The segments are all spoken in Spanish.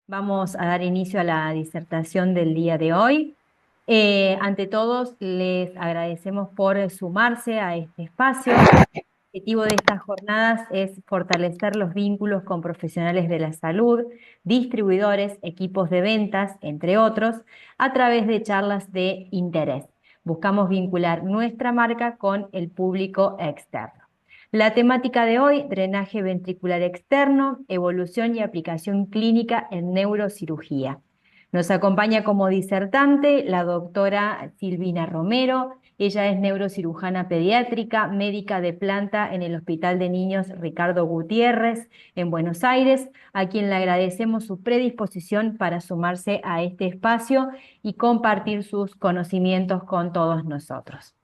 Vamos a dar inicio a la disertación del día de hoy. Ante todos, les agradecemos por sumarse a este espacio. El objetivo de estas jornadas es fortalecer los vínculos con profesionales de la salud, distribuidores, equipos de ventas, entre otros, a través de charlas de interés. Buscamos vincular nuestra marca con el público externo. La temática de hoy, drenaje ventricular externo, evolución y aplicación clínica en neurocirugía. Nos acompaña como disertante la doctora Silvina Romero. Ella es neurocirujana pediátrica, médica de planta en el Hospital de Niños Ricardo Gutiérrez en Buenos Aires, a quien le agradecemos su predisposición para sumarse a este espacio y compartir sus conocimientos con todos nosotros.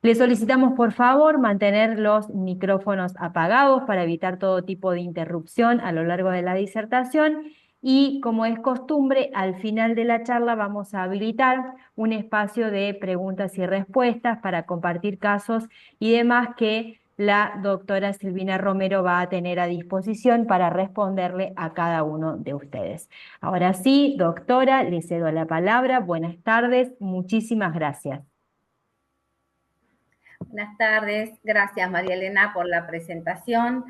Le solicitamos, por favor, mantener los micrófonos apagados para evitar todo tipo de interrupción a lo largo de la disertación y, como es costumbre, al final de la charla vamos a habilitar un espacio de preguntas y respuestas para compartir casos y demás que la doctora Silvina Romero va a tener a disposición para responderle a cada uno de ustedes. Ahora sí, doctora, le cedo la palabra. Buenas tardes, muchísimas gracias. Buenas tardes, gracias María Elena por la presentación.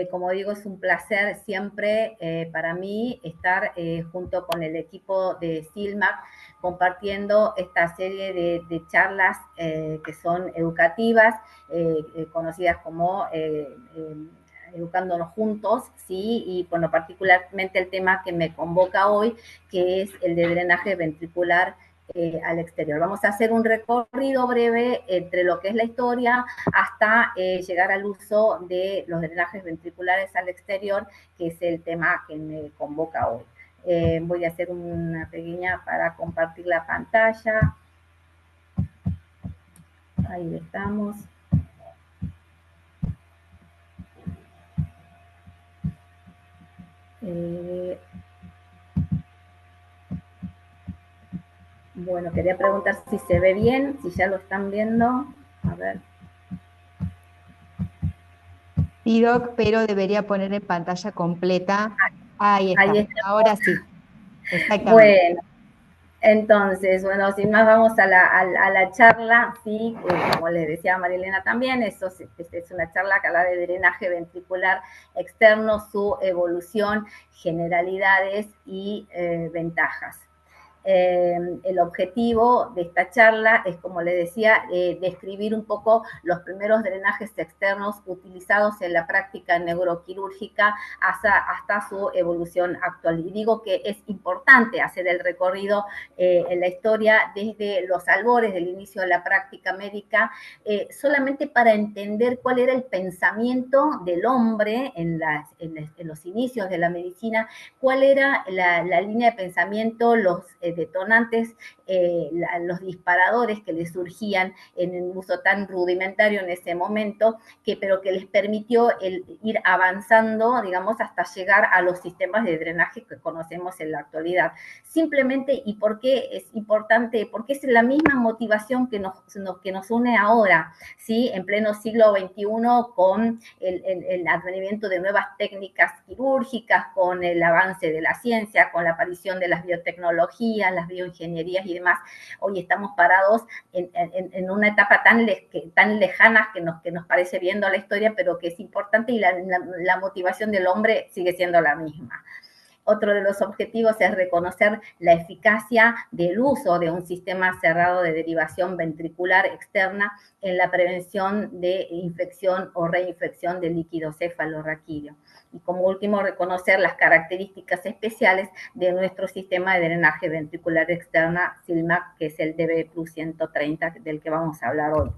Como digo, es un placer siempre para mí estar junto con el equipo de SILMAC compartiendo esta serie de charlas que son educativas, conocidas como Educándonos Juntos, ¿sí? Y bueno, particularmente el tema que me convoca hoy, que es el de drenaje ventricular al exterior. Vamos a hacer un recorrido breve entre lo que es la historia hasta llegar al uso de los drenajes ventriculares al exterior, que es el tema que me convoca hoy. Voy a hacer una pequeña para compartir la pantalla. Ahí estamos. Bueno, quería preguntar si se ve bien, si ya lo están viendo. A ver. Sí, Doc, pero debería poner en pantalla completa. Ahí está. Ahí está. Ahora sí, exactamente. Bueno, entonces, bueno, sin más vamos a la charla, sí, como les decía Marilena también, es una charla que habla de drenaje ventricular externo, su evolución, generalidades y ventajas. El objetivo de esta charla es, como les decía, describir un poco los primeros drenajes externos utilizados en la práctica neuroquirúrgica hasta su evolución actual. Y digo que es importante hacer el recorrido en la historia desde los albores del inicio de la práctica médica, solamente para entender cuál era el pensamiento del hombre en los inicios de la medicina, cuál era la línea de pensamiento, los detonantes, los disparadores que les surgían en el uso tan rudimentario en ese momento, pero que les permitió ir avanzando, digamos, hasta llegar a los sistemas de drenaje que conocemos en la actualidad. Simplemente, ¿y por qué es importante? Porque es la misma motivación que nos une ahora, ¿sí? En pleno siglo XXI, con el advenimiento de nuevas técnicas quirúrgicas, con el avance de la ciencia, con la aparición de las biotecnologías, las bioingenierías y demás. Hoy estamos parados en una etapa tan lejana que nos parece viendo la historia, pero que es importante, y la motivación del hombre sigue siendo la misma. Otro de los objetivos es reconocer la eficacia del uso de un sistema cerrado de derivación ventricular externa en la prevención de infección o reinfección del líquido cefalorraquídeo. Y como último, reconocer las características especiales de nuestro sistema de drenaje ventricular externa, SILMAC, que es el DB Plus 130, del que vamos a hablar hoy.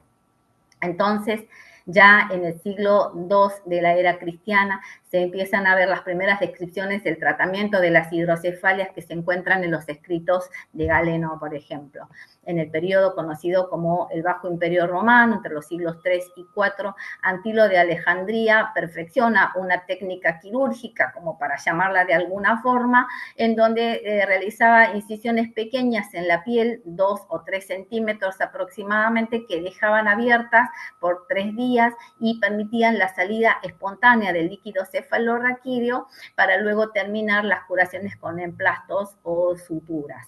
Entonces, ya en el siglo II de la era cristiana se empiezan a ver las primeras descripciones del tratamiento de las hidrocefalias que se encuentran en los escritos de Galeno, por ejemplo. En el periodo conocido como el Bajo Imperio Romano, entre los siglos III y IV, Antilo de Alejandría perfecciona una técnica quirúrgica, como para llamarla de alguna forma, en donde realizaba incisiones pequeñas en la piel, 2 o 3 centímetros aproximadamente, que dejaban abiertas por 3 días y permitían la salida espontánea del líquido cefalorraquídeo cefalorraquídeo para luego terminar las curaciones con emplastos o suturas.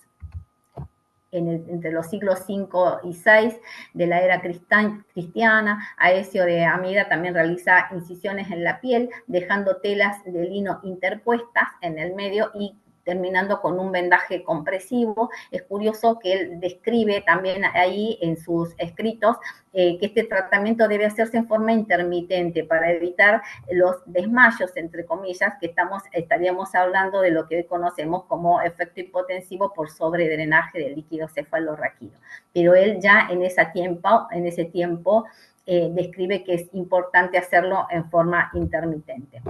Entre los siglos V y VI de la era cristiana, Aecio de Amida también realiza incisiones en la piel, dejando telas de lino interpuestas en el medio y terminando con un vendaje compresivo. Es curioso que él describe también ahí en sus escritos que este tratamiento debe hacerse en forma intermitente para evitar los desmayos, entre comillas, que estaríamos hablando de lo que hoy conocemos como efecto hipotensivo por sobredrenaje del líquido cefalorraquídeo. Pero él ya en ese tiempo describe que es importante hacerlo en forma intermitente.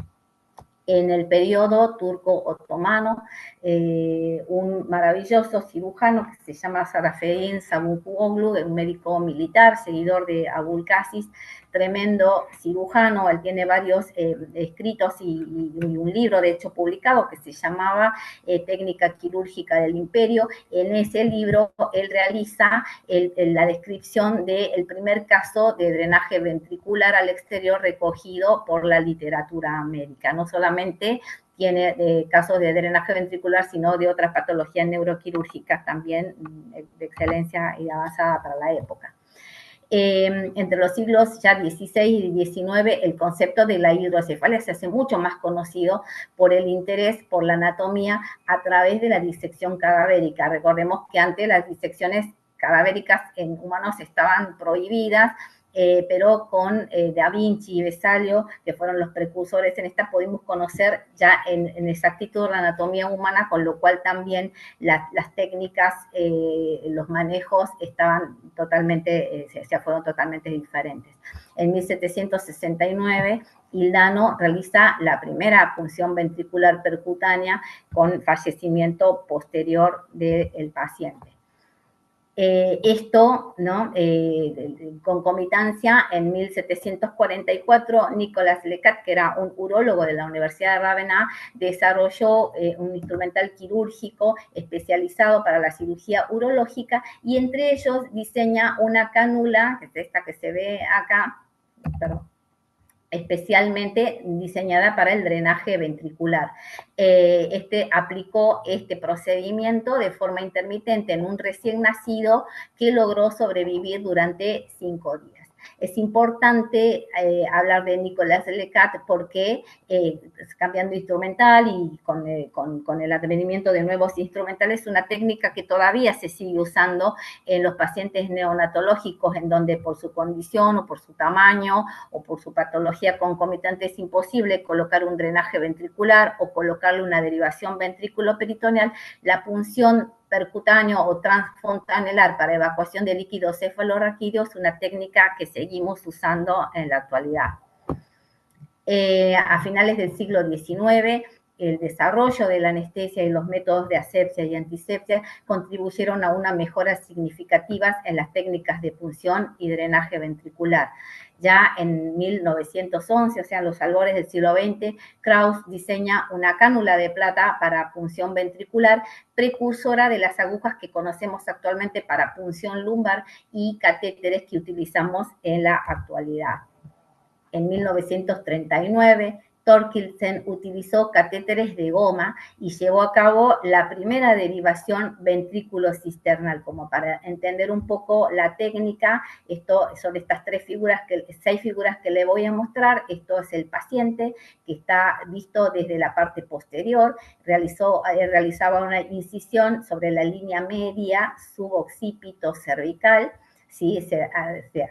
En el periodo turco-otomano, un maravilloso cirujano que se llama Sarafedin Sabuncuoglu, un médico militar, seguidor de Abul Qasis, tremendo cirujano. Él tiene varios escritos y un libro, de hecho, publicado que se llamaba Técnica Quirúrgica del Imperio. En ese libro él realiza la descripción del primer caso de drenaje ventricular al exterior recogido por la literatura médica. No solamente tiene casos de drenaje ventricular, sino de otras patologías neuroquirúrgicas también de excelencia y avanzada para la época. Entre los siglos ya XVI y XIX, el concepto de la hidrocefalia se hace mucho más conocido por el interés por la anatomía a través de la disección cadavérica. Recordemos que antes las disecciones cadavéricas en humanos estaban prohibidas, pero con Da Vinci y Vesalio, que fueron los precursores en esta, pudimos conocer ya en exactitud la anatomía humana, con lo cual también las técnicas, los manejos estaban totalmente, fueron totalmente diferentes. En 1769, Hildano realiza la primera punción ventricular percutánea con fallecimiento posterior del paciente. Esto, ¿no? Concomitancia, en 1744, Nicolas Lecat, que era un urólogo de la Universidad de Rávena, desarrolló un instrumental quirúrgico especializado para la cirugía urológica, y entre ellos diseña una cánula, que es esta que se ve acá, perdón, especialmente diseñada para el drenaje ventricular. Aplicó este procedimimiento de forma intermitente en un recién nacido que logró sobrevivir durante 5 días. Es importante hablar de Nicolas Lecat porque cambiando instrumental y con el advenimiento de nuevos instrumentales, una técnica que todavía se sigue usando en los pacientes neonatológicos, en donde por su condición o por su tamaño o por su patología concomitante es imposible colocar un drenaje ventricular o colocarle una derivación ventrículo-peritoneal. La punción percutáneo o transfontanelar para evacuación de líquido cefalorraquídeo es una técnica que seguimos usando en la actualidad. A finales del siglo XIX, el desarrollo de la anestesia y los métodos de asepsia y antisepsia contribuyeron a unas mejoras significativas en las técnicas de punción y drenaje ventricular. Ya en 1911, o sea, en los albores del siglo XX, Krauss diseña una cánula de plata para punción ventricular, precursora de las agujas que conocemos actualmente para punción lumbar y catéteres que utilizamos en la actualidad. En 1939, Thorkildsen utilizó catéteres de goma y llevó a cabo la primera derivación ventrículo-cisternal. Como para entender un poco la técnica, esto son estas 6 figuras que le voy a mostrar. Esto es el paciente que está visto desde la parte posterior. Realizaba una incisión sobre la línea media suboccipito cervical. ¿Sí? Se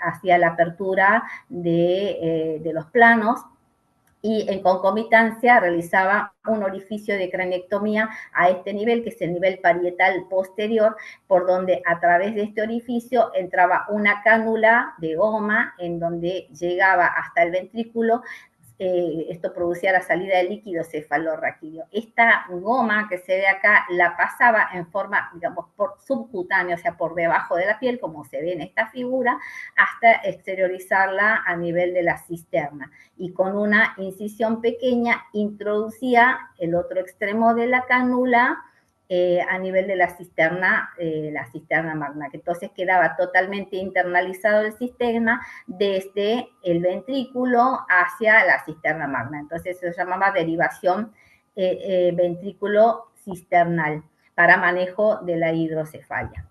hacía la apertura de los planos y en concomitancia realizaba un orificio de craniectomía a este nivel, que es el nivel parietal posterior, por donde a través de este orificio entraba una cánula de goma en donde llegaba hasta el ventrículo. Esto producía la salida de líquido cefalorraquídeo. Esta goma que se ve acá la pasaba en forma, digamos, por subcutánea, o sea, por debajo de la piel, como se ve en esta figura, hasta exteriorizarla a nivel de la cisterna. Y con una incisión pequeña introducía el otro extremo de la cánula a nivel de la cisterna magna, que entonces quedaba totalmente internalizado el sistema desde el ventrículo hacia la cisterna magna. Entonces se llamaba derivación ventrículo cisternal para manejo de la hidrocefalia.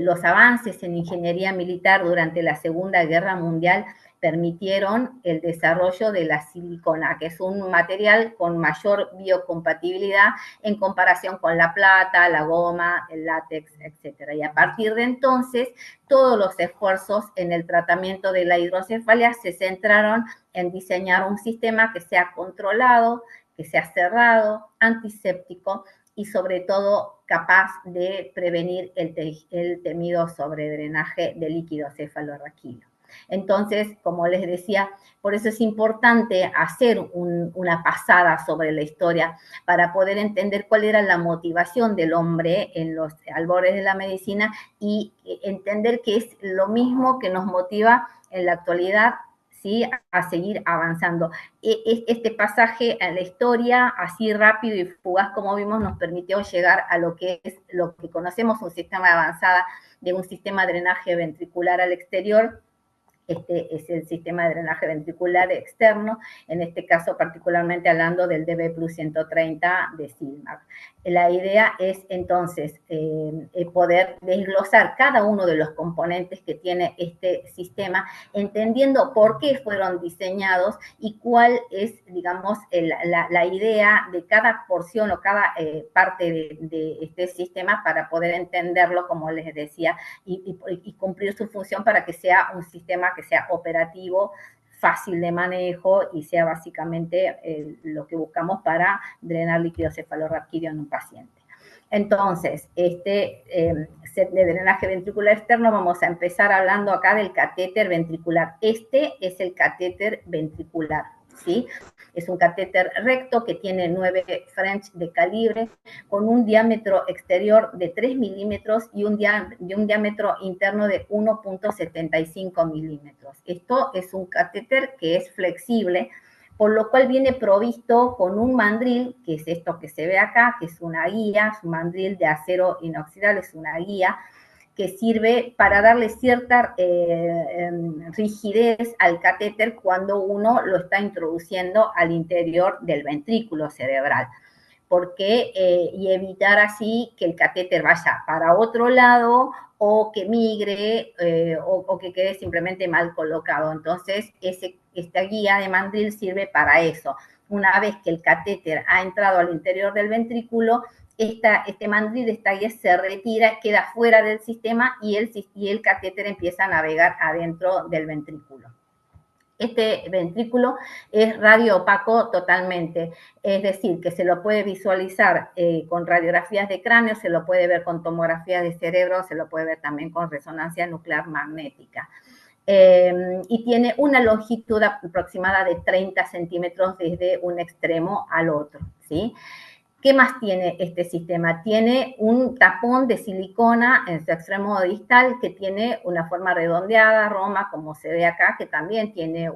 Los avances en ingeniería militar durante la Segunda Guerra Mundial permitieron el desarrollo de la silicona, que es un material con mayor biocompatibilidad en comparación con la plata, la goma, el látex, etc. Y a partir de entonces, todos los esfuerzos en el tratamiento de la hidrocefalia se centraron en diseñar un sistema que sea controlado, que sea cerrado, antiséptico y sobre todo capaz de prevenir el temido sobredrenaje de líquido cefalorraquídeo. Entonces, como les decía, por eso es importante hacer una pasada sobre la historia para poder entender cuál era la motivación del hombre en los albores de la medicina y entender que es lo mismo que nos motiva en la actualidad, ¿sí?, a seguir avanzando. Este pasaje en la historia, así rápido y fugaz como vimos, nos permitió llegar a lo que es lo que conocemos un sistema de avanzada de un sistema de drenaje ventricular al exterior. Este es el sistema de drenaje ventricular externo, en este caso particularmente hablando del DB Plus 130 de Silmar. La idea es entonces poder desglosar cada uno de los componentes que tiene este sistema, entendiendo por qué fueron diseñados y cuál es, digamos, la idea de cada porción o cada parte de este sistema para poder entenderlo, como les decía, y cumplir su función para que sea un sistema que sea operativo, fácil de manejo y sea básicamente lo que buscamos para drenar líquido cefalorraquídeo en un paciente. Entonces, set de drenaje ventricular externo, vamos a empezar hablando acá del catéter ventricular. Este es el catéter ventricular, ¿sí? Es un catéter recto que tiene 9 French de calibre, con un diámetro exterior de 3 milímetros y un diámetro interno de 1.75 milímetros. Esto es un catéter que es flexible, por lo cual viene provisto con un mandril, que es esto que se ve acá, que es una guía, es un mandril de acero inoxidable, es una guía, que sirve para darle cierta rigidez al catéter cuando uno lo está introduciendo al interior del ventrículo cerebral, porque, y evitar así que el catéter vaya para otro lado o que migre o que quede simplemente mal colocado. Entonces, esta guía de mandril sirve para eso. Una vez que el catéter ha entrado al interior del ventrículo, este mandril, esta guía se retira, queda fuera del sistema y el catéter empieza a navegar adentro del ventrículo. Este ventrículo es radioopaco totalmente, es decir, que se lo puede visualizar con radiografías de cráneo, se lo puede ver con tomografías de cerebro, se lo puede ver también con resonancia nuclear magnética. Y tiene una longitud aproximada de 30 centímetros desde un extremo al otro, ¿sí? ¿Qué más tiene este sistema? Tiene un tapón de silicona en su extremo distal que tiene una forma redondeada, roma, como se ve acá, que también tiene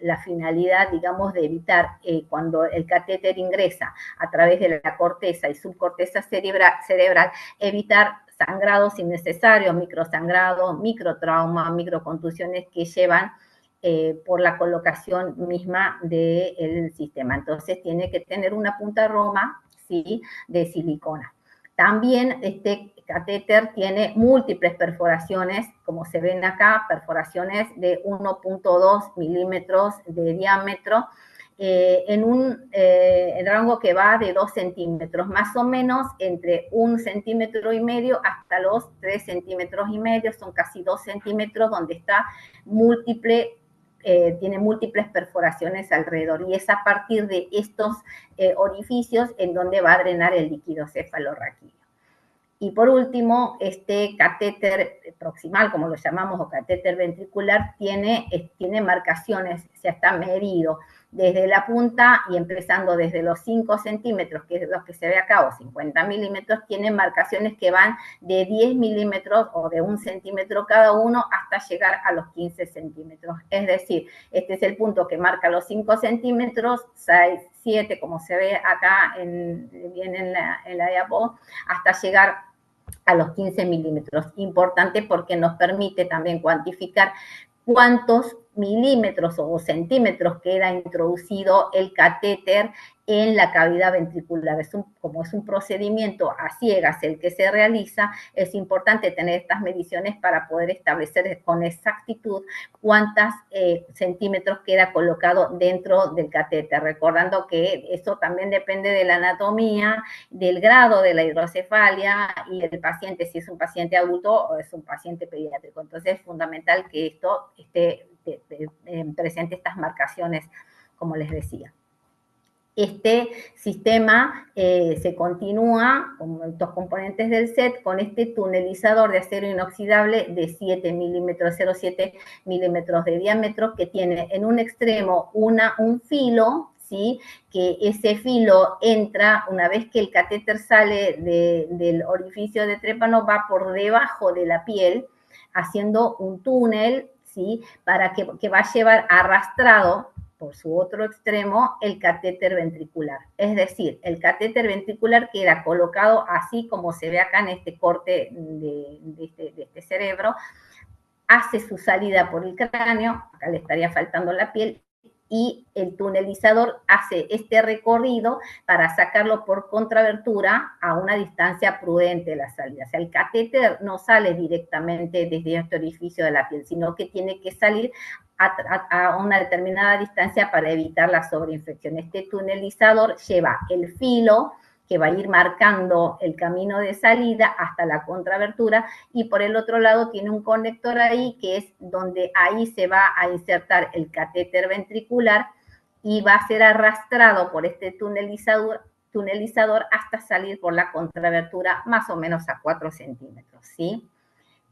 la finalidad, digamos, de evitar cuando el catéter ingresa a través de la corteza y subcorteza cerebral, evitar sangrados innecesarios, microsangrados, microtraumas, microcontusiones que llevan por la colocación misma del sistema. Entonces tiene que tener una punta roma, ¿sí?, de silicona. También este catéter tiene múltiples perforaciones, como se ven acá, perforaciones de 1.2 milímetros de diámetro, en un rango que va de 2 centímetros, más o menos entre 1,5 centímetros hasta los 3,5 centímetros, son casi 2 centímetros, donde está tiene múltiples perforaciones alrededor, y es a partir de estos orificios en donde va a drenar el líquido cefalorraquídeo. Y por último, este catéter proximal, como lo llamamos, o catéter ventricular, tiene marcaciones, ya está medido, desde la punta y empezando desde los 5 centímetros, que es lo que se ve acá, o 50 milímetros, tienen marcaciones que van de 10 milímetros o de 1 centímetro cada uno hasta llegar a los 15 centímetros. Es decir, este es el punto que marca los 5 centímetros, 6, 7, como se ve acá bien en la diapo, hasta llegar a los 15 milímetros. Importante porque nos permite también cuantificar cuántos milímetros o centímetros queda introducido el catéter en la cavidad ventricular. Como es un procedimiento a ciegas el que se realiza, es importante tener estas mediciones para poder establecer con exactitud cuántos centímetros queda colocado dentro del catéter, recordando que eso también depende de la anatomía, del grado de la hidrocefalia y del paciente, si es un paciente adulto o es un paciente pediátrico. Entonces es fundamental que esto esté presente estas marcaciones, como les decía. Este sistema se continúa con estos componentes del set con este tunelizador de acero inoxidable de 7 milímetros, 0,7 milímetros de diámetro, que tiene en un extremo un filo, ¿sí? Que ese filo entra, una vez que el catéter sale del orificio de trépano, va por debajo de la piel, haciendo un túnel, ¿sí? Para que va a llevar arrastrado por su otro extremo el catéter ventricular. Es decir, el catéter ventricular queda colocado así como se ve acá en este corte de este cerebro, hace su salida por el cráneo, acá le estaría faltando la piel, y el tunelizador hace este recorrido para sacarlo por contrabertura a una distancia prudente de la salida. O sea, el catéter no sale directamente desde este orificio de la piel, sino que tiene que salir a una determinada distancia para evitar la sobreinfección. Este tunelizador lleva el filo que va a ir marcando el camino de salida hasta la contrabertura, y por el otro lado tiene un conector ahí, que es donde ahí se va a insertar el catéter ventricular y va a ser arrastrado por este tunelizador hasta salir por la contrabertura más o menos a 4 centímetros, ¿sí?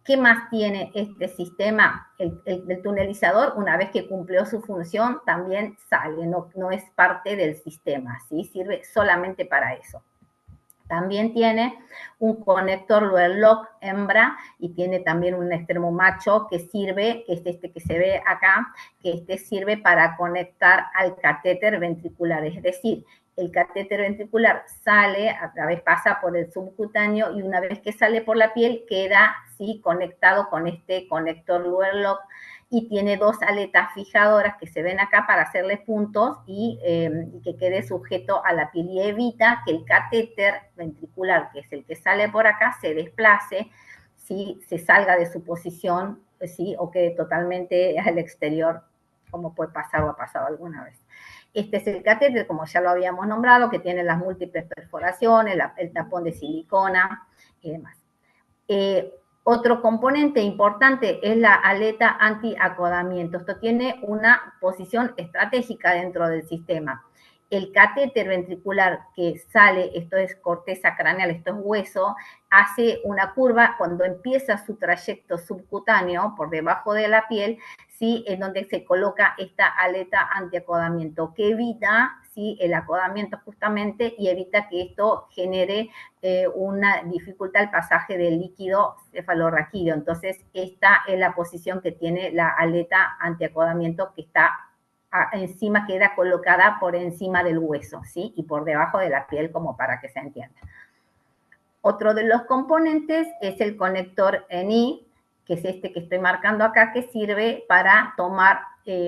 ¿Qué más tiene este sistema? El tunelizador, una vez que cumplió su función, también sale, no es parte del sistema, ¿sí? Sirve solamente para eso. También tiene un conector Luer-Lock hembra y tiene también un extremo macho que sirve, que es este que se ve acá, que este sirve para conectar al catéter ventricular. Es decir, el catéter ventricular sale, a través pasa por el subcutáneo, y una vez que sale por la piel queda, ¿sí?, conectado con este conector Luer-Lock, y tiene 2 aletas fijadoras que se ven acá para hacerle puntos y que quede sujeto a la piel, y evita que el catéter ventricular, que es el que sale por acá, se desplace, ¿sí?, se salga de su posición, ¿sí?, o quede totalmente al exterior, como puede pasar o ha pasado alguna vez. Este es el catéter, como ya lo habíamos nombrado, que tiene las múltiples perforaciones, el tapón de silicona y demás. Otro componente importante es la aleta antiacodamiento. Esto tiene una posición estratégica dentro del sistema. El catéter ventricular que sale, esto es corteza craneal, esto es hueso, hace una curva cuando empieza su trayecto subcutáneo por debajo de la piel, ¿sí?, en donde se coloca esta aleta antiacodamiento, que evita, ¿sí?, el acodamiento justamente, y evita que esto genere una dificultad al pasaje del líquido cefalorraquídeo. Entonces, esta es la posición que tiene la aleta antiacodamiento, que está encima, queda colocada por encima del hueso, ¿sí?, y por debajo de la piel, como para que se entienda. Otro de los componentes es el conector ENI, que es este que estoy marcando acá, que sirve para tomar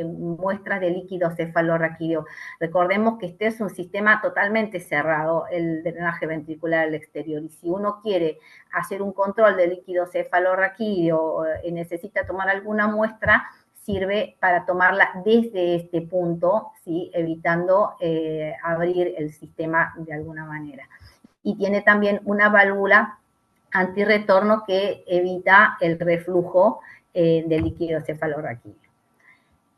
muestras de líquido cefalorraquídeo. Recordemos que este es un sistema totalmente cerrado, el drenaje ventricular al exterior, y si uno quiere hacer un control de líquido cefalorraquídeo y necesita tomar alguna muestra, sirve para tomarla desde este punto, ¿sí?, evitando abrir el sistema de alguna manera. Y tiene también una válvula antirretorno que evita el reflujo del líquido cefalorraquídeo.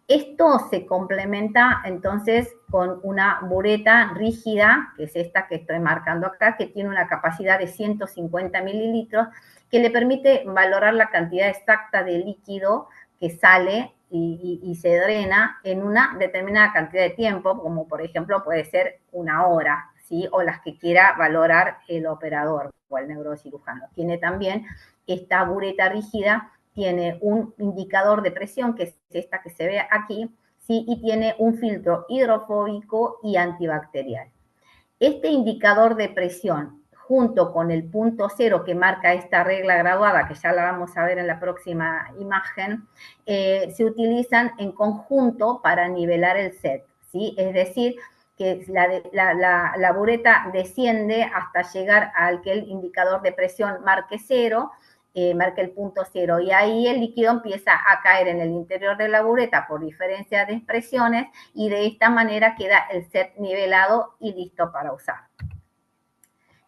Esto se complementa entonces con una bureta rígida, que es esta que estoy marcando acá, que tiene una capacidad de 150 mililitros, que le permite valorar la cantidad exacta de líquido que sale y se drena en una determinada cantidad de tiempo, como por ejemplo puede ser una hora, ¿sí? O las que quiera valorar el operador o el neurocirujano. Tiene también esta bureta rígida, tiene un indicador de presión, que es esta que se ve aquí, ¿sí? Y tiene un filtro hidrofóbico y antibacterial. Este indicador de presión, junto con el punto cero que marca esta regla graduada, que ya la vamos a ver en la próxima imagen, se utilizan en conjunto para nivelar el set, ¿sí? Es decir, que la bureta desciende hasta llegar al que el indicador de presión marque cero, marca el punto cero, y ahí el líquido empieza a caer en el interior de la bureta por diferencia de presiones, y de esta manera queda el set nivelado y listo para usar.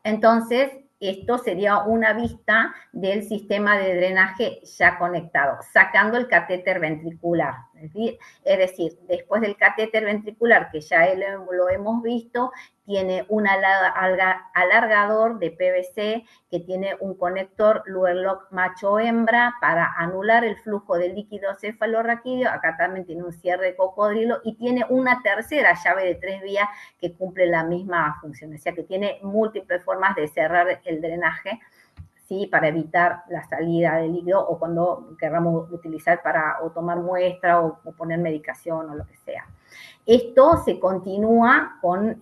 Entonces, esto sería una vista del sistema de drenaje ya conectado, sacando el catéter ventricular. Es decir, después del catéter ventricular, que ya lo hemos visto, tiene un alargador de PVC que tiene un conector Luer-Lock macho-hembra para anular el flujo de líquido cefalorraquídeo. Acá también tiene un cierre cocodrilo y tiene una tercera llave de 3 vías que cumple la misma función. O sea que tiene múltiples formas de cerrar el drenaje, ¿sí? Para evitar la salida del líquido o cuando queramos utilizar para o tomar muestra o poner medicación o lo que sea. Esto se continúa con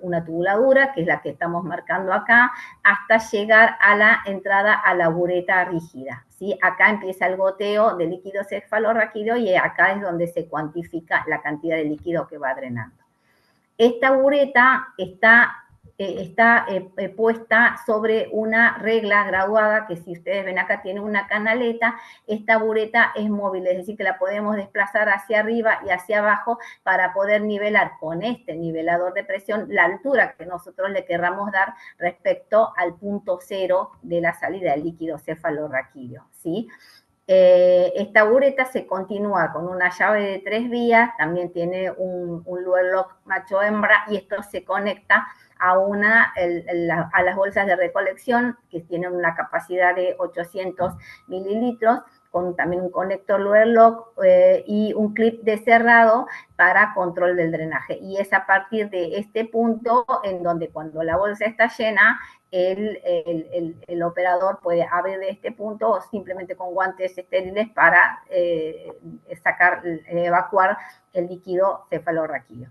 una tubuladura, que es la que estamos marcando acá, hasta llegar a la entrada a la bureta rígida, ¿sí? Acá empieza el goteo de líquido cefalorraquídeo y acá es donde se cuantifica la cantidad de líquido que va drenando. Esta bureta está puesta sobre una regla graduada, que si ustedes ven acá tiene una canaleta. Esta bureta es móvil, es decir, que la podemos desplazar hacia arriba y hacia abajo para poder nivelar con este nivelador de presión la altura que nosotros le querramos dar respecto al punto cero de la salida del líquido cefalorraquídeo, ¿sí? Esta bureta se continúa con una llave de 3 vías, también tiene un Luer-Lock macho-hembra, y esto se conecta a las bolsas de recolección, que tienen una capacidad de 800 mililitros, con también un conector Luer-Lock y un clip de cerrado para control del drenaje. Y es a partir de este punto en donde, cuando la bolsa está llena, el operador puede abrir de este punto o simplemente con guantes estériles para evacuar el líquido cefalorraquídeo.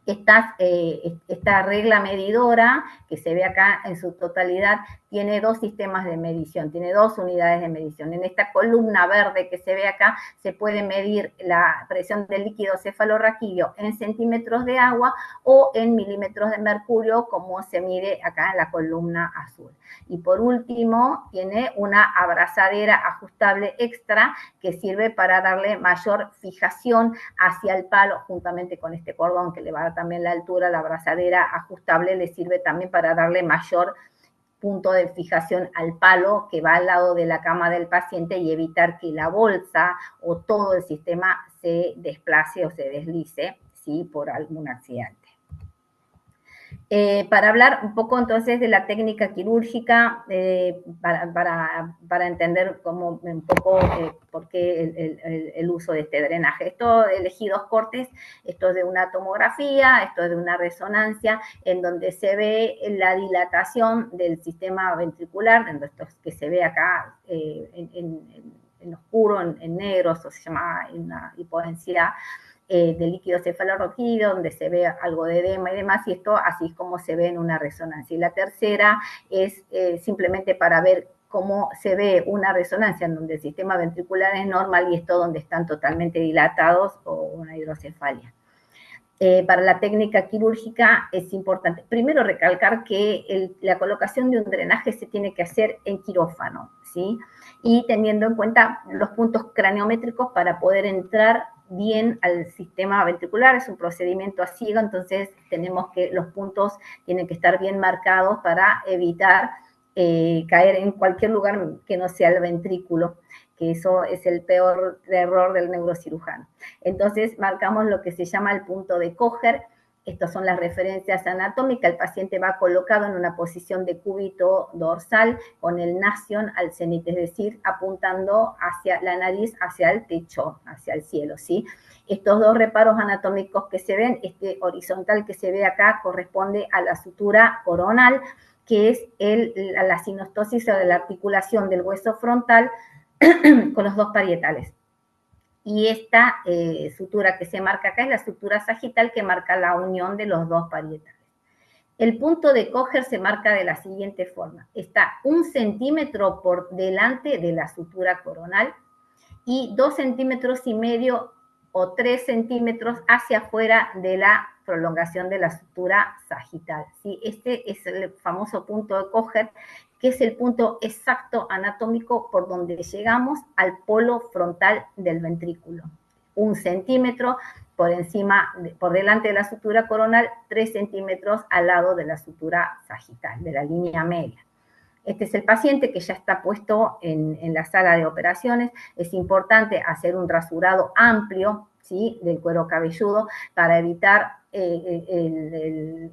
Esta regla medidora, que se ve acá en su totalidad, tiene 2 sistemas de medición, tiene 2 unidades de medición. En esta columna verde que se ve acá se puede medir la presión del líquido cefalorraquídeo en centímetros de agua o en milímetros de mercurio, como se mide acá en la columna azul. Y por último, tiene una abrazadera ajustable extra que sirve para darle mayor fijación hacia el palo, juntamente con este cordón que le va a dar también la altura. La abrazadera ajustable le sirve también para darle mayor punto de fijación al palo que va al lado de la cama del paciente y evitar que la bolsa o todo el sistema se desplace o se deslice, ¿sí? Por algún accidente. Para hablar un poco entonces de la técnica quirúrgica, para entender cómo, un poco por qué el uso de este drenaje. Esto elegí 2 cortes, esto es de una tomografía, esto es de una resonancia, en donde se ve la dilatación del sistema ventricular, en esto que se ve acá en oscuro, en negro, eso se llama una hipodensidad de líquido cefalorraquídeo, donde se ve algo de edema y demás, y esto así es como se ve en una resonancia. Y la tercera es simplemente para ver cómo se ve una resonancia en donde el sistema ventricular es normal y esto donde están totalmente dilatados, o una hidrocefalia. Para la técnica quirúrgica es importante, primero, recalcar que la colocación de un drenaje se tiene que hacer en quirófano, ¿sí? Y teniendo en cuenta los puntos craniométricos para poder entrar bien al sistema ventricular. Es un procedimiento a ciego, entonces tenemos que los puntos tienen que estar bien marcados para evitar caer en cualquier lugar que no sea el ventrículo, que eso es el peor error del neurocirujano. Entonces marcamos lo que se llama el punto de Kocher, Estas son las referencias anatómicas. El paciente va colocado en una posición de cúbito dorsal con el nasion al cenit, es decir, apuntando hacia la nariz, hacia el techo, hacia el cielo, ¿sí? Estos dos reparos anatómicos que se ven, este horizontal que se ve acá corresponde a la sutura coronal, que es la sinostosis o de la articulación del hueso frontal con los dos parietales. Y esta sutura que se marca acá es la sutura sagital que marca la unión de los dos parietales. El punto de Kocher se marca de la siguiente forma. Está 1 centímetro por delante de la sutura coronal y 2,5 centímetros o 3 centímetros hacia afuera de la prolongación de la sutura sagital, ¿sí? Este es el famoso punto de Kocher, que es el punto exacto anatómico por donde llegamos al polo frontal del ventrículo. 1 centímetro por encima, por delante de la sutura coronal, 3 centímetros al lado de la sutura sagital, de la línea media. Este es el paciente que ya está puesto en la sala de operaciones. Es importante hacer un rasurado amplio, ¿sí?, del cuero cabelludo para evitar el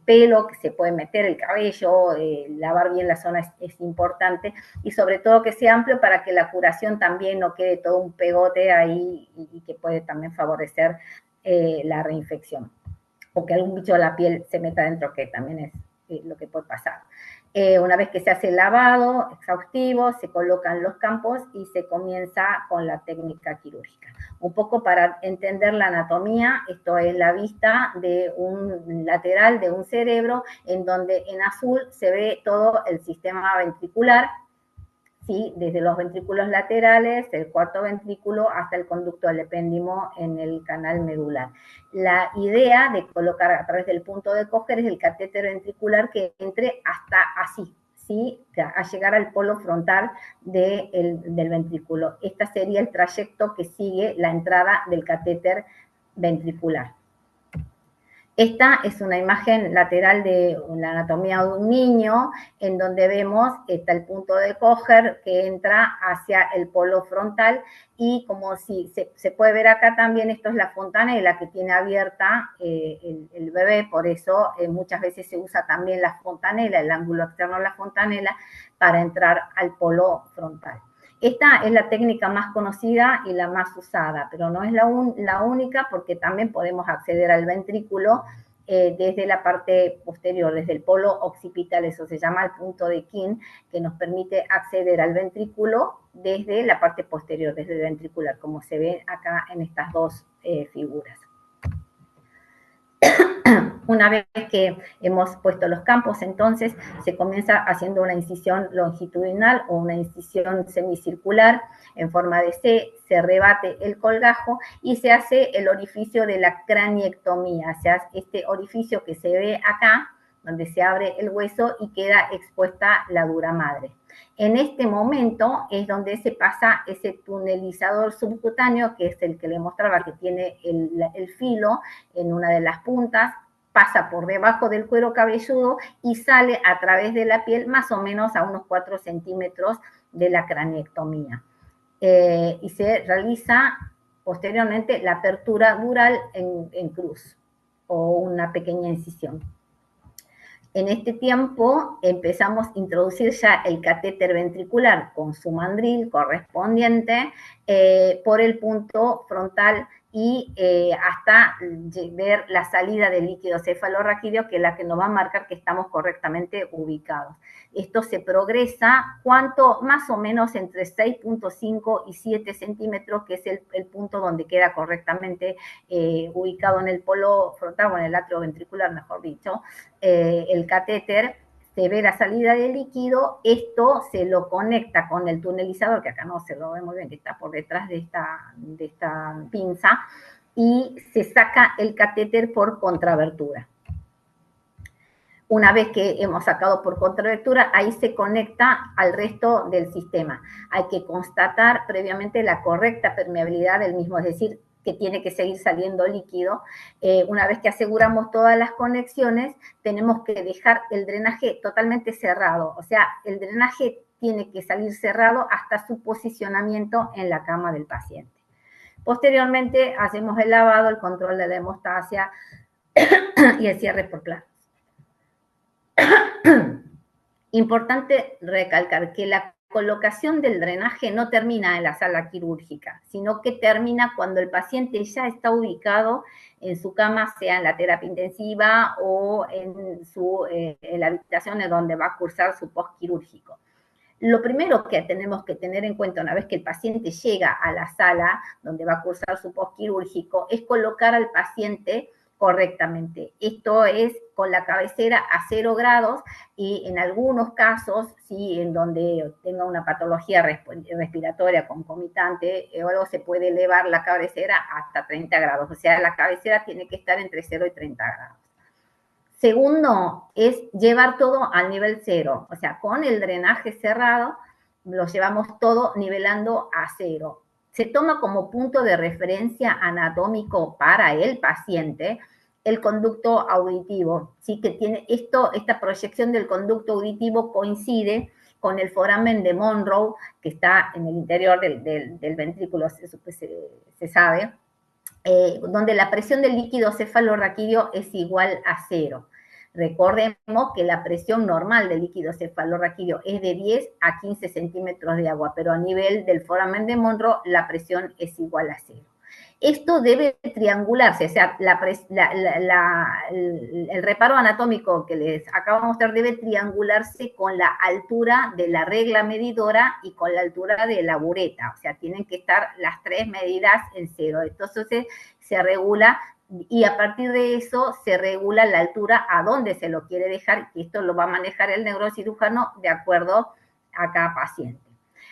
pelo que se puede meter, el cabello, lavar bien la zona es importante, y sobre todo que sea amplio para que la curación también no quede todo un pegote ahí y que puede también favorecer la reinfección, o que algún bicho de la piel se meta dentro, que también es lo que puede pasar. Una vez que se hace el lavado exhaustivo, se colocan los campos y se comienza con la técnica quirúrgica. Un poco para entender la anatomía, esto es la vista de un lateral de un cerebro, en donde en azul se ve todo el sistema ventricular, ¿sí?, desde los ventrículos laterales, el cuarto ventrículo, hasta el conducto del epéndimo en el canal medular. La idea de colocar a través del punto de Kocher es el catéter ventricular que entre hasta así, ¿sí?, a llegar al polo frontal del ventrículo. Este sería el trayecto que sigue la entrada del catéter ventricular. Esta es una imagen lateral de la anatomía de un niño, en donde vemos, está el punto de Kocher que entra hacia el polo frontal, y como si se puede ver acá también, esto es la fontanela que tiene abierta el bebé, por eso muchas veces se usa también la fontanela, el ángulo externo de la fontanela, para entrar al polo frontal. Esta es la técnica más conocida y la más usada, pero no es la única, porque también podemos acceder al ventrículo desde la parte posterior, desde el polo occipital. Eso se llama el punto de King, que nos permite acceder al ventrículo desde la parte posterior, desde el ventricular, como se ve acá en estas dos figuras. Una vez que hemos puesto los campos, entonces se comienza haciendo una incisión longitudinal o una incisión semicircular en forma de C, se rebate el colgajo y se hace el orificio de la craniectomía, o sea, este orificio que se ve acá, donde se abre el hueso y queda expuesta la dura madre. En este momento es donde se pasa ese tunelizador subcutáneo, que es el que le mostraba, que tiene el filo en una de las puntas, pasa por debajo del cuero cabelludo y sale a través de la piel más o menos a unos 4 centímetros de la craniectomía. Y se realiza posteriormente la apertura dural en cruz o una pequeña incisión. En este tiempo empezamos a introducir ya el catéter ventricular con su mandril correspondiente por el punto frontal y hasta ver la salida del líquido cefalorraquídeo, que es la que nos va a marcar que estamos correctamente ubicados. Esto se progresa cuanto más o menos entre 6,5 y 7 centímetros, que es el punto donde queda correctamente ubicado en el polo frontal, o en el atrio ventricular, mejor dicho, el catéter. Se ve la salida del líquido, esto se lo conecta con el tunelizador, que acá no se lo ve muy bien, que está por detrás de esta pinza, y se saca el catéter por contrabertura. Una vez que hemos sacado por contrabertura, ahí se conecta al resto del sistema. Hay que constatar previamente la correcta permeabilidad del mismo, es decir, que tiene que seguir saliendo líquido. Una vez que aseguramos todas las conexiones, tenemos que dejar el drenaje totalmente cerrado. O sea, el drenaje tiene que salir cerrado hasta su posicionamiento en la cama del paciente. Posteriormente hacemos el lavado, el control de la hemostasia y el cierre por planos. Importante recalcar que la colocación del drenaje no termina en la sala quirúrgica, sino que termina cuando el paciente ya está ubicado en su cama, sea en la terapia intensiva o en la habitación en donde va a cursar su postquirúrgico. Lo primero que tenemos que tener en cuenta una vez que el paciente llega a la sala donde va a cursar su postquirúrgico es colocar al paciente correctamente. Esto es con la cabecera a 0 grados y en algunos casos, sí, en donde tenga una patología respiratoria concomitante o algo, se puede elevar la cabecera hasta 30 grados. O sea, la cabecera tiene que estar entre 0 y 30 grados. Segundo, es llevar todo al nivel 0, o sea, con el drenaje cerrado, lo llevamos todo nivelando a 0. Se toma como punto de referencia anatómico para el paciente el conducto auditivo, ¿sí? Que tiene esta proyección del conducto auditivo coincide con el foramen de Monroe, que está en el interior del ventrículo, se sabe, donde la presión del líquido cefalorraquídeo es igual a 0. Recordemos que la presión normal del líquido cefalorraquídeo es de 10 a 15 centímetros de agua, pero a nivel del foramen de Monroe la presión es igual a 0. Esto debe triangularse, o sea, el reparo anatómico que les acabo de mostrar debe triangularse con la altura de la regla medidora y con la altura de la bureta, o sea, tienen que estar las tres medidas en 0. Entonces se regula y a partir de eso se regula la altura a dónde se lo quiere dejar, y esto lo va a manejar el neurocirujano de acuerdo a cada paciente.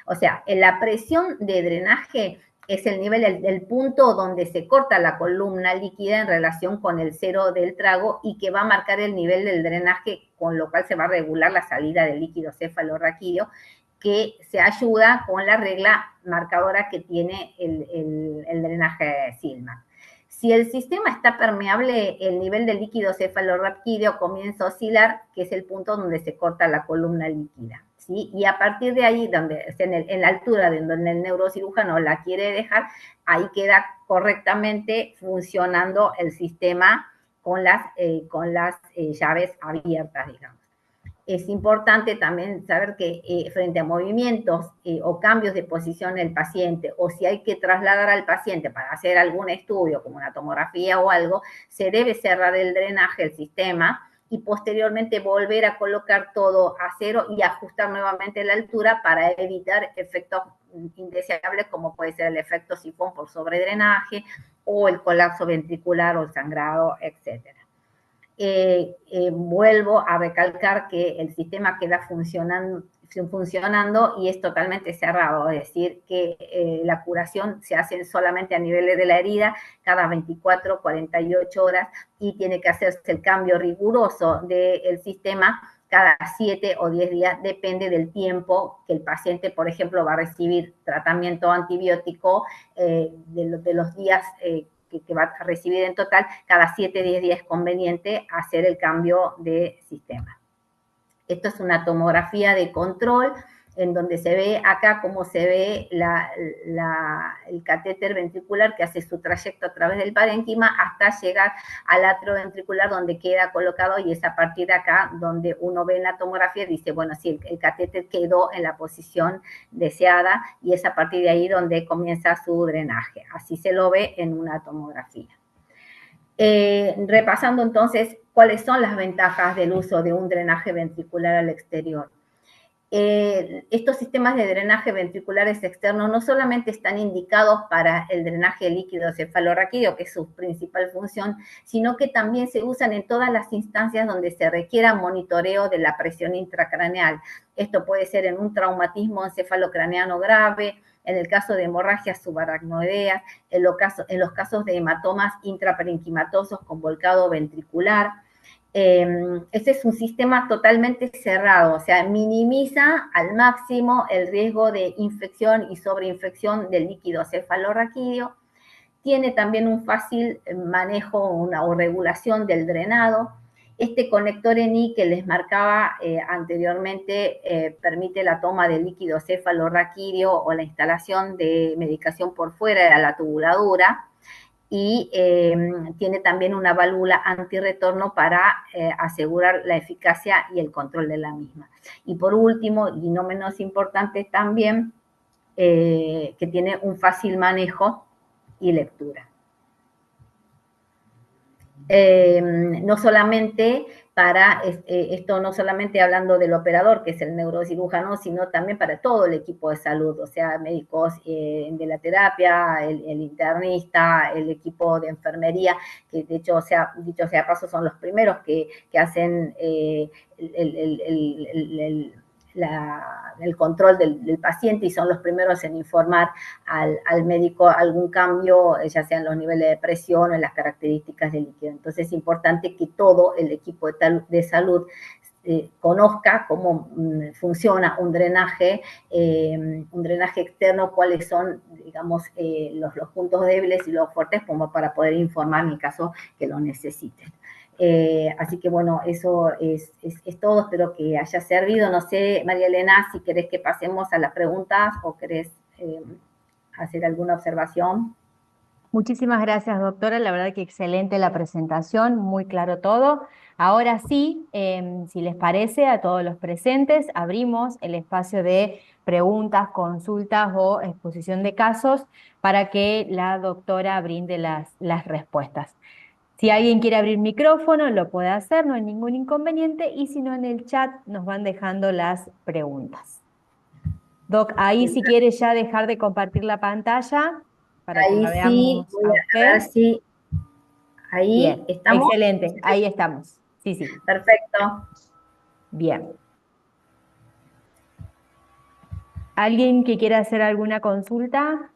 O sea, en la presión de drenaje es el nivel, el punto donde se corta la columna líquida en relación con el 0 del trago y que va a marcar el nivel del drenaje, con lo cual se va a regular la salida del líquido cefalorraquídeo, que se ayuda con la regla marcadora que tiene el drenaje Silman. Si el sistema está permeable, el nivel del líquido cefalorraquídeo comienza a oscilar, que es el punto donde se corta la columna líquida. ¿Sí? Y a partir de ahí, en la altura de donde el neurocirujano la quiere dejar, ahí queda correctamente funcionando el sistema con las llaves abiertas, digamos. Es importante también saber que frente a movimientos o cambios de posición del paciente, o si hay que trasladar al paciente para hacer algún estudio, como una tomografía o algo, se debe cerrar el drenaje, el sistema, y posteriormente volver a colocar todo a 0 y ajustar nuevamente la altura para evitar efectos indeseables como puede ser el efecto sifón por sobredrenaje o el colapso ventricular o el sangrado, etcétera. Vuelvo a recalcar que el sistema queda funcionando y es totalmente cerrado, es decir, que la curación se hace solamente a niveles de la herida cada 24, 48 horas y tiene que hacerse el cambio riguroso del sistema cada 7 o 10 días, depende del tiempo que el paciente, por ejemplo, va a recibir tratamiento antibiótico, de los días que va a recibir en total, cada 7, 10 días es conveniente hacer el cambio de sistema. Esto es una tomografía de control en donde se ve acá cómo se ve el catéter ventricular que hace su trayecto a través del parénquima hasta llegar al atrio ventricular donde queda colocado, y es a partir de acá donde uno ve en la tomografía y dice, bueno, sí, el catéter quedó en la posición deseada, y es a partir de ahí donde comienza su drenaje. Así se lo ve en una tomografía. Repasando entonces cuáles son las ventajas del uso de un drenaje ventricular al exterior. Estos sistemas de drenaje ventriculares externos no solamente están indicados para el drenaje líquido cefalorraquídeo, que es su principal función, sino que también se usan en todas las instancias donde se requiera monitoreo de la presión intracraneal. Esto puede ser en un traumatismo encefalocraneano grave, en el caso de hemorragias subaracnoideas, en los casos de hematomas intraparenquimatosos con volcado ventricular. Este es un sistema totalmente cerrado, o sea, minimiza al máximo el riesgo de infección y sobreinfección del líquido cefalorraquídeo. Tiene también un fácil manejo o regulación del drenado. Este conector ENI que les marcaba anteriormente permite la toma de líquido cefalorraquídeo o la instalación de medicación por fuera de la tubuladura, y tiene también una válvula antirretorno para asegurar la eficacia y el control de la misma. Y por último, y no menos importante también, que tiene un fácil manejo y lectura. No solamente para esto, no solamente hablando del operador, que es el neurocirujano, sino también para todo el equipo de salud, o sea, médicos de la terapia, el internista, el equipo de enfermería, que de hecho, dicho sea paso, son los primeros que hacen el control del paciente y son los primeros en informar al médico algún cambio, ya sea en los niveles de presión o en las características del líquido. Entonces es importante que todo el equipo de salud conozca cómo funciona un drenaje externo, cuáles son, digamos, los puntos débiles y los fuertes, como para poder informar en el caso que lo necesiten. Así que bueno, eso es todo, espero que haya servido. No sé, María Elena, si querés que pasemos a las preguntas o querés hacer alguna observación. Muchísimas gracias, doctora. La verdad que excelente la presentación, muy claro todo. Ahora sí, si les parece a todos los presentes, abrimos el espacio de preguntas, consultas o exposición de casos para que la doctora brinde las respuestas. Si alguien quiere abrir micrófono, lo puede hacer, no hay ningún inconveniente, y si no, en el chat nos van dejando las preguntas. Doc, ahí si quiere ya dejar de compartir la pantalla para que Ahí la sí, veamos voy a a ver usted. si ahí Bien, estamos. excelente, ahí estamos. Sí, sí, Perfecto. bien. ¿Alguien que quiera hacer alguna consulta?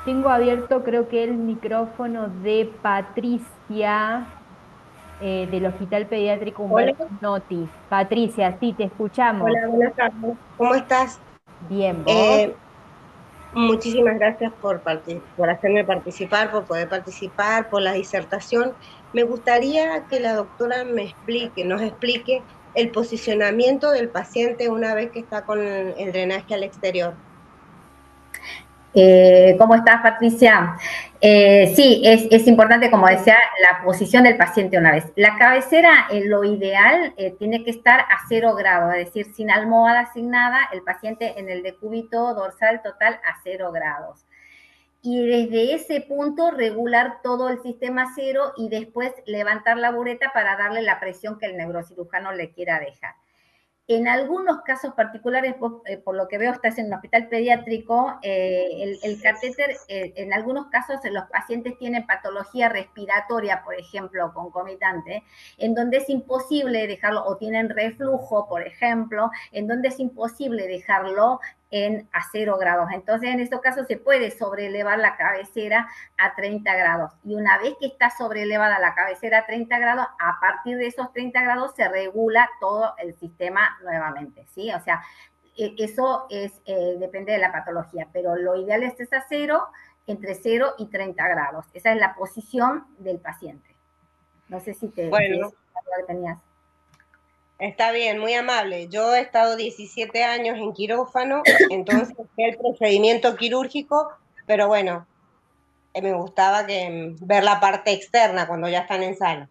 Tengo abierto, creo que el micrófono de Patricia, del Hospital Pediátrico Hola, Humberto Notti. Patricia, sí, te escuchamos. hola, buenas tardes. ¿Cómo estás? Bien, ¿vos? Eh, Muchísimas gracias por hacerme participar, por poder participar, por la disertación. Me gustaría que la doctora nos explique el posicionamiento del paciente una vez que está con el drenaje al exterior. ¿Cómo estás, Patricia? Sí, es importante, como decía, la posición del paciente una vez. La cabecera, en lo ideal, tiene que estar a 0 grados, es decir, sin almohada, sin nada, el paciente en el decúbito dorsal total a 0 grados. Y desde ese punto regular todo el sistema cero y después levantar la bureta para darle la presión que el neurocirujano le quiera dejar. En algunos casos particulares, vos, por lo que veo, estás en un hospital pediátrico, el catéter, en algunos casos los pacientes tienen patología respiratoria, por ejemplo, concomitante, en donde es imposible dejarlo, o tienen reflujo, por ejemplo, en donde es imposible dejarlo a 0 grados. Entonces, en estos casos se puede sobrelevar la cabecera a 30 grados. Y una vez que está sobrelevada la cabecera a 30 grados, a partir de esos 30 grados se regula todo el sistema nuevamente, ¿sí? O sea, eso depende de la patología, pero lo ideal es a 0, entre 0 y 30 grados. Esa es la posición del paciente. No sé si es Bueno, lo que tenías. está bien, muy amable. Yo he estado 17 años en quirófano, entonces el procedimiento quirúrgico, pero bueno, me gustaba ver la parte externa cuando ya están en sala.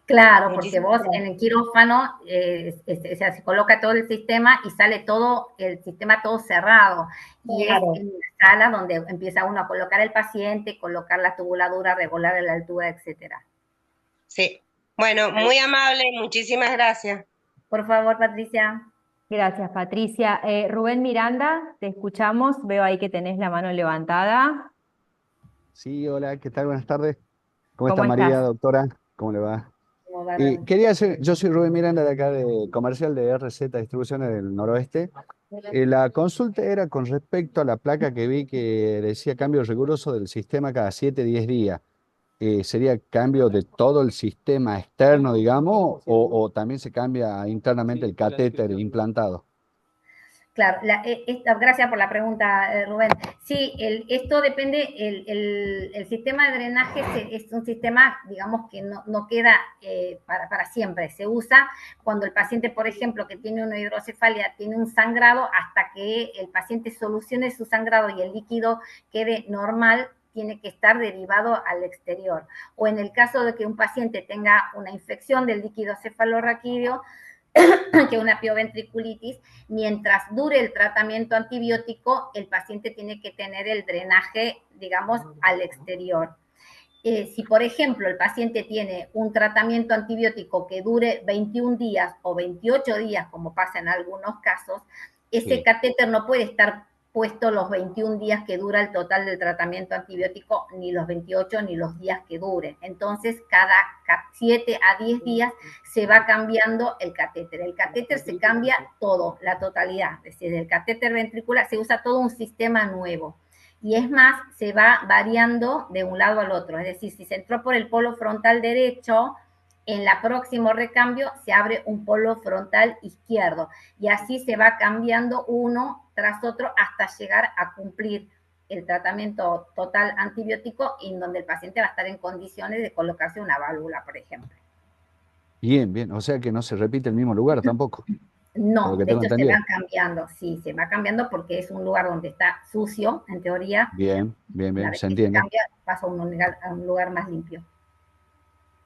Claro, porque Muchísimas vos gracias. en el quirófano o sea, se coloca todo el sistema y sale todo el sistema todo cerrado. Y es Claro. en la sala donde empieza uno a colocar el paciente, colocar la tubuladura, regular la altura, etcétera. Sí. Bueno, muy amable, muchísimas gracias. Por favor, Patricia. Gracias, Patricia. Rubén Miranda, te escuchamos. Veo ahí que tenés la mano levantada. Sí, hola, ¿qué tal? Buenas tardes. ¿Cómo está ¿Cómo María, estás? doctora? ¿Cómo le va? ¿Cómo va, Rubén? Quería hacer, yo soy Rubén Miranda de acá de Comercial de RZ Distribuciones del Noroeste. La consulta era con respecto a la placa que vi que decía cambio riguroso del sistema cada 7, 10 días. ¿Sería cambio de todo el sistema externo, digamos, o también se cambia internamente el catéter implantado? Claro, gracias por la pregunta, Rubén. Sí, esto depende, el sistema de drenaje es un sistema, digamos, que no queda para siempre. Se usa cuando el paciente, por ejemplo, que tiene una hidrocefalia, tiene un sangrado, hasta que el paciente solucione su sangrado y el líquido quede normal, tiene que estar derivado al exterior. O en el caso de que un paciente tenga una infección del líquido cefalorraquídeo, que una pioventriculitis, mientras dure el tratamiento antibiótico, el paciente tiene que tener el drenaje, digamos, al exterior. Si, por ejemplo, el paciente tiene un tratamiento antibiótico que dure 21 días o 28 días, como pasa en algunos casos, ese catéter no puede estar puesto los 21 días que dura el total del tratamiento antibiótico, ni los 28, ni los días que duren. Entonces, cada 7 a 10 días se va cambiando el catéter. El catéter se cambia todo, la totalidad. Es decir, el catéter ventricular se usa todo un sistema nuevo. Y es más, se va variando de un lado al otro. Es decir, si se entró por el polo frontal derecho, en el próximo recambio se abre un polo frontal izquierdo. Y así se va cambiando uno tras otro hasta llegar a cumplir el tratamiento total antibiótico, en donde el paciente va a estar en condiciones de colocarse una válvula, por ejemplo. Bien, bien. O sea que no se repite el mismo lugar tampoco, por lo No, que de tengo hecho se entendido. van cambiando, sí, se va cambiando porque es un lugar donde está sucio, en teoría. Bien, bien, Una bien, vez se que se entiende. cambia, pasa a un lugar más limpio.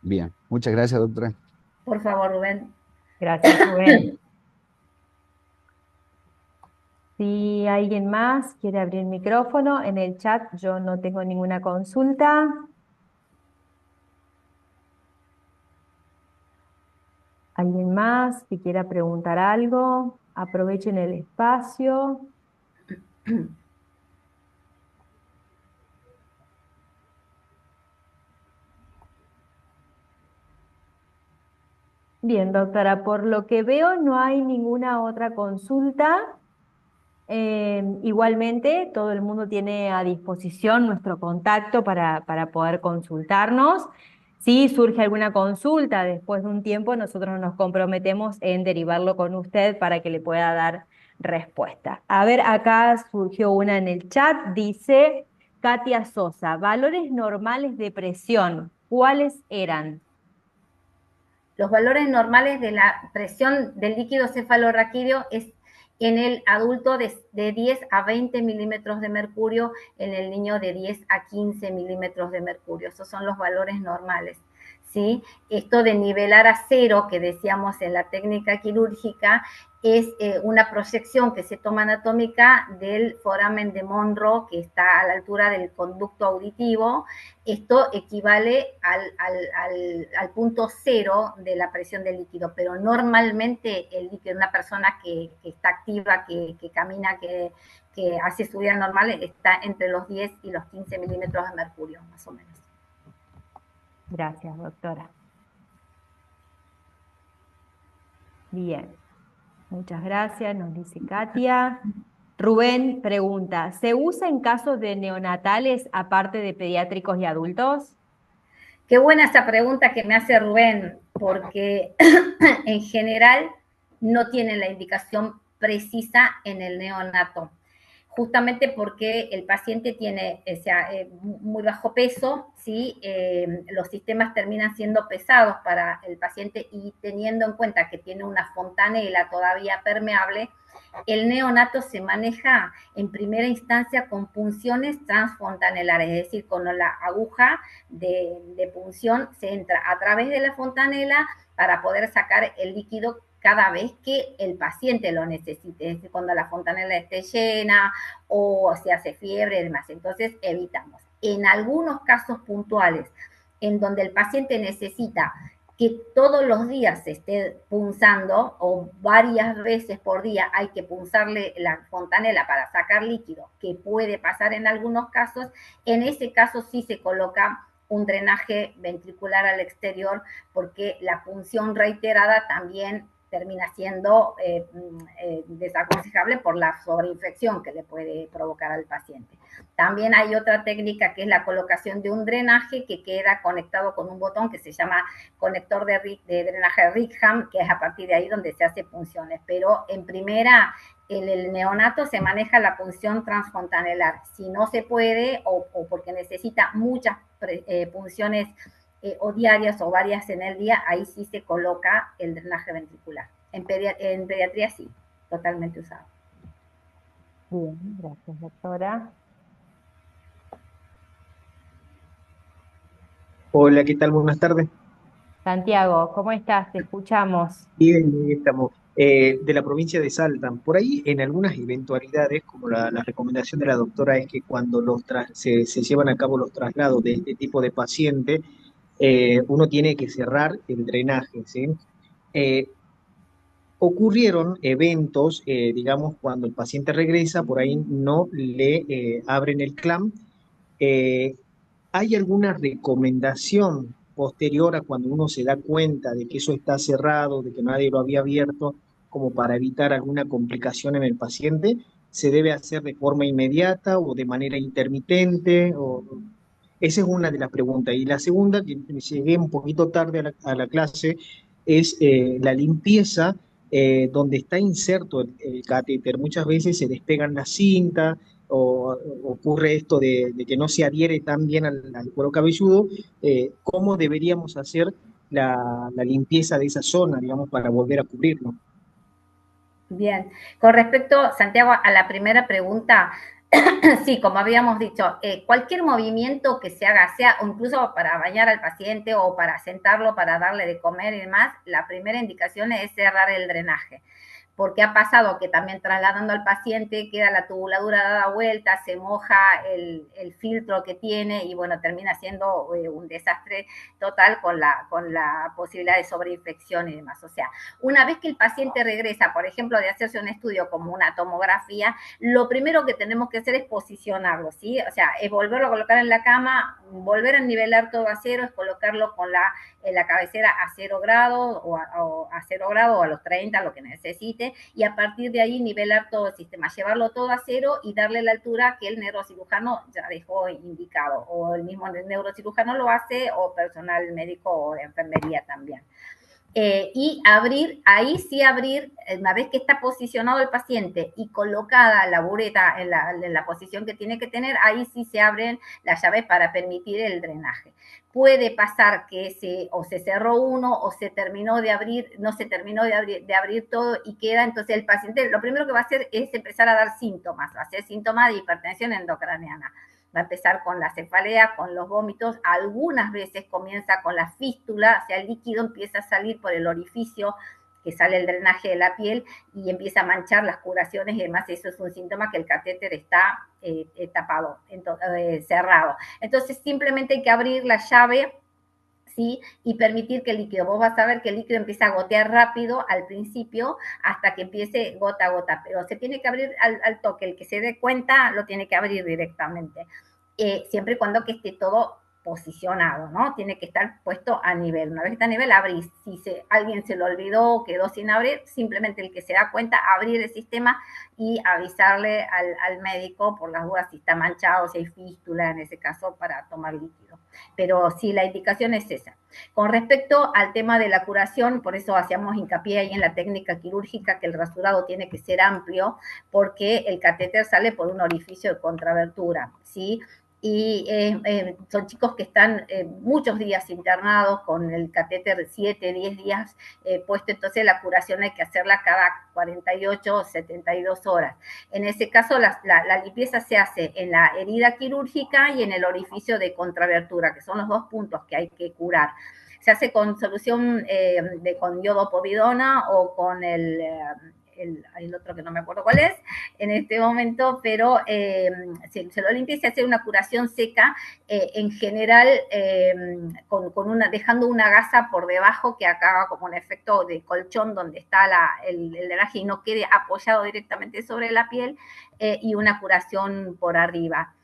Bien, muchas gracias, doctora. Por favor, Rubén. Gracias, Rubén. Si alguien más quiere abrir el micrófono, en el chat yo no tengo ninguna consulta. ¿Alguien más que quiera preguntar algo? Aprovechen el espacio. Bien, doctora, por lo que veo no hay ninguna otra consulta. Igualmente, todo el mundo tiene a disposición nuestro contacto para poder consultarnos. Si surge alguna consulta después de un tiempo, nosotros nos comprometemos en derivarlo con usted para que le pueda dar respuesta. A ver, acá surgió una en el chat, dice Katia Sosa, valores normales de presión, ¿cuáles eran? Los valores normales de la presión del líquido cefalorraquídeo es en el adulto de 10 a 20 milímetros de mercurio, en el niño de 10 a 15 milímetros de mercurio. Esos son los valores normales. ¿Sí? Esto de nivelar a cero, que decíamos en la técnica quirúrgica, es una proyección que se toma anatómica del foramen de Monro, que está a la altura del conducto auditivo. Esto equivale al punto cero de la presión del líquido, pero normalmente el líquido, una persona que está activa, que camina, que hace su vida normal, está entre los 10 y los 15 milímetros de mercurio, más o menos. Gracias, doctora. Bien, muchas gracias, nos dice Katia. Rubén pregunta, ¿se usa en casos de neonatales aparte de pediátricos y adultos? Qué buena esa pregunta que me hace Rubén, porque en general no tiene la indicación precisa en el neonato, justamente porque el paciente tiene muy bajo peso, ¿sí? Los sistemas terminan siendo pesados para el paciente, y teniendo en cuenta que tiene una fontanela todavía permeable, el neonato se maneja en primera instancia con punciones transfontanelares, es decir, con la aguja de punción se entra a través de la fontanela para poder sacar el líquido cada vez que el paciente lo necesite, es decir, cuando la fontanela esté llena o se hace fiebre y demás. Entonces, evitamos. En algunos casos puntuales, en donde el paciente necesita que todos los días se esté punzando, o varias veces por día hay que punzarle la fontanela para sacar líquido, que puede pasar en algunos casos, en ese caso sí se coloca un drenaje ventricular al exterior, porque la punción reiterada también termina siendo desaconsejable por la sobreinfección que le puede provocar al paciente. También hay otra técnica, que es la colocación de un drenaje que queda conectado con un botón que se llama conector de drenaje Rickham, que es a partir de ahí donde se hace punciones. Pero en primera el neonato se maneja la punción transfontanelar. Si no se puede o porque necesita muchas punciones o diarias o varias en el día, ahí sí se coloca el drenaje ventricular. En pediatría sí, totalmente usado. Bien, gracias, doctora. Hola, ¿qué tal? Buenas tardes. Santiago, ¿cómo estás? Te escuchamos. Bien, estamos. De la provincia de Salta. Por ahí, en algunas eventualidades, como la recomendación de la doctora es que cuando se llevan a cabo los traslados de este tipo de paciente, uno tiene que cerrar el drenaje, ¿sí? Eh, Ocurrieron eventos, digamos, cuando el paciente regresa, por ahí no le abren el clamp. Eh, ¿Hay alguna recomendación posterior a cuando uno se da cuenta de que eso está cerrado, de que nadie lo había abierto, como para evitar alguna complicación en el paciente? ¿Se debe hacer de forma inmediata o de manera intermitente? Esa es una de las preguntas. Y la segunda, que llegué un poquito tarde a la clase, es la limpieza donde está inserto el catéter. Muchas veces se despegan las cintas o ocurre esto de que no se adhiere tan bien al cuero cabelludo. ¿Cómo deberíamos hacer la limpieza de esa zona, digamos, para volver a cubrirlo? Bien, con respecto, Santiago, a la primera pregunta, sí, como habíamos dicho, cualquier movimiento que se haga, sea o incluso para bañar al paciente o para sentarlo, para darle de comer y demás, la primera indicación es cerrar el drenaje. Porque ha pasado que también trasladando al paciente queda la tubuladura dada vuelta, se moja el filtro que tiene y bueno, termina siendo un desastre total con la posibilidad de sobreinfección y demás. O sea, una vez que el paciente regresa, por ejemplo, de hacerse un estudio como una tomografía, lo primero que tenemos que hacer es posicionarlo, ¿sí? O sea, es volverlo a colocar en la cama, volver a nivelar todo a cero, es colocarlo con la cabecera a 0 grados o a 0 grados o a los 30, lo que necesite, y a partir de ahí nivelar todo el sistema, llevarlo todo a cero y darle la altura que el neurocirujano ya dejó indicado, o el mismo neurocirujano lo hace, o personal médico o de enfermería también. Y abrir, ahí sí abrir, una vez que está posicionado el paciente y colocada la bureta en la posición que tiene que tener, ahí sí se abren las llaves para permitir el drenaje. Puede pasar que se cerró uno o se terminó de abrir, no se terminó de abrir todo y queda, entonces el paciente lo primero que va a hacer es empezar a dar síntomas, va a ser síntoma de hipertensión endocraniana. Va a empezar con la cefalea, con los vómitos, algunas veces comienza con la fístula, o sea, el líquido empieza a salir por el orificio que sale el drenaje de la piel y empieza a manchar las curaciones y demás. Eso es un síntoma que el catéter está tapado, cerrado. Entonces simplemente hay que abrir la llave, ¿sí? Y permitir que el líquido, vos vas a ver que el líquido empieza a gotear rápido al principio hasta que empiece gota a gota, pero se tiene que abrir al toque, el que se dé cuenta lo tiene que abrir directamente, siempre y cuando que esté todo posicionado, ¿no? Tiene que estar puesto a nivel. Una vez que está a nivel, abrís. Si alguien se lo olvidó o quedó sin abrir, simplemente el que se da cuenta, abrir el sistema y avisarle al médico por las dudas si está manchado, si hay fístula, en ese caso, para tomar líquido. Pero sí, la indicación es esa. Con respecto al tema de la curación, por eso hacíamos hincapié ahí en la técnica quirúrgica, que el rasurado tiene que ser amplio, porque el catéter sale por un orificio de contrabertura, ¿sí? Y son chicos que están muchos días internados con el catéter 7, 10 días puesto, entonces la curación hay que hacerla cada 48 o 72 horas. En ese caso la limpieza se hace en la herida quirúrgica y en el orificio de contrabertura, que son los dos puntos que hay que curar. Se hace con solución con iodopovidona o con el otro que no me acuerdo cuál es en este momento, pero se lo limpia y se hace una curación seca, en general dejando una gasa por debajo que acaba como un efecto de colchón donde está el drenaje y no quede apoyado directamente sobre la piel, y una curación por arriba.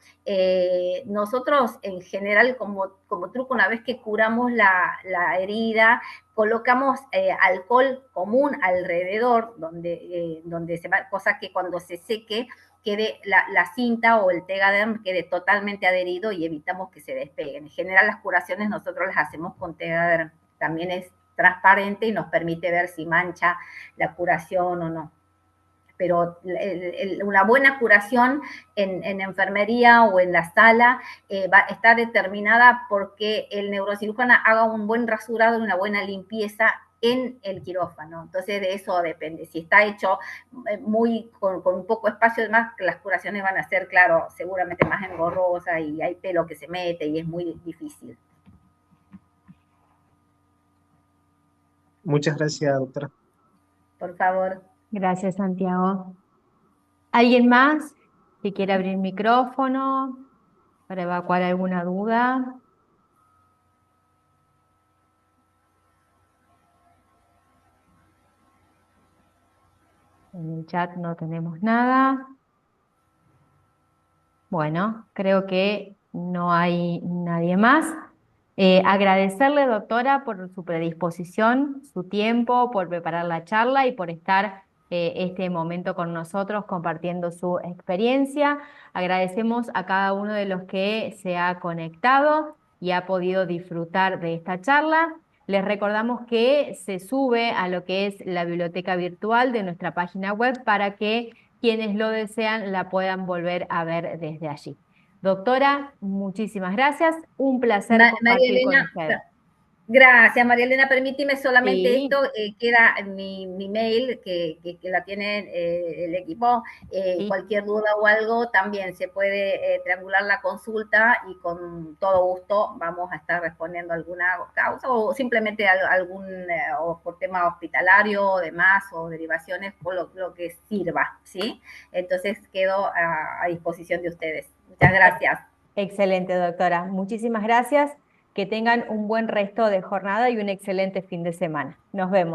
Nosotros en general como truco, una vez que curamos la herida, colocamos alcohol común alrededor donde se va, cosa que cuando se seque quede la cinta o el Tegaderm quede totalmente adherido y evitamos que se despeguen. En general las curaciones nosotros las hacemos con Tegaderm, también es transparente y nos permite ver si mancha la curación o no. pero una buena curación en enfermería o en la sala está determinada porque el neurocirujano haga un buen rasurado y una buena limpieza en el quirófano. Entonces de eso depende. Si está hecho con un poco espacio, además las curaciones van a ser, claro, seguramente más engorrosas y hay pelo que se mete y es muy difícil. Muchas gracias, doctora. Por favor. Gracias, Santiago. ¿Alguien más que quiera abrir micrófono para evacuar alguna duda? En el chat no tenemos nada. Bueno, creo que no hay nadie más. Agradecerle, doctora, por su predisposición, su tiempo, por preparar la charla y por estar este momento con nosotros compartiendo su experiencia. Agradecemos a cada uno de los que se ha conectado y ha podido disfrutar de esta charla. Les recordamos que se sube a lo que es la biblioteca virtual de nuestra página web para que quienes lo desean la puedan volver a ver desde allí. Doctora, muchísimas gracias. Un placer María compartir con Elena, usted. gracias, María Elena. Permíteme solamente Sí, esto, queda mi mail, que la tiene el equipo. sí. Cualquier duda o algo, también se puede triangular la consulta y con todo gusto vamos a estar respondiendo alguna causa o simplemente algún, o por tema hospitalario o demás, o derivaciones, por lo que sirva, ¿sí? Entonces quedo a disposición de ustedes. Muchas gracias. Excelente, doctora. Muchísimas gracias. Que tengan un buen resto de jornada y un excelente fin de semana. Nos vemos.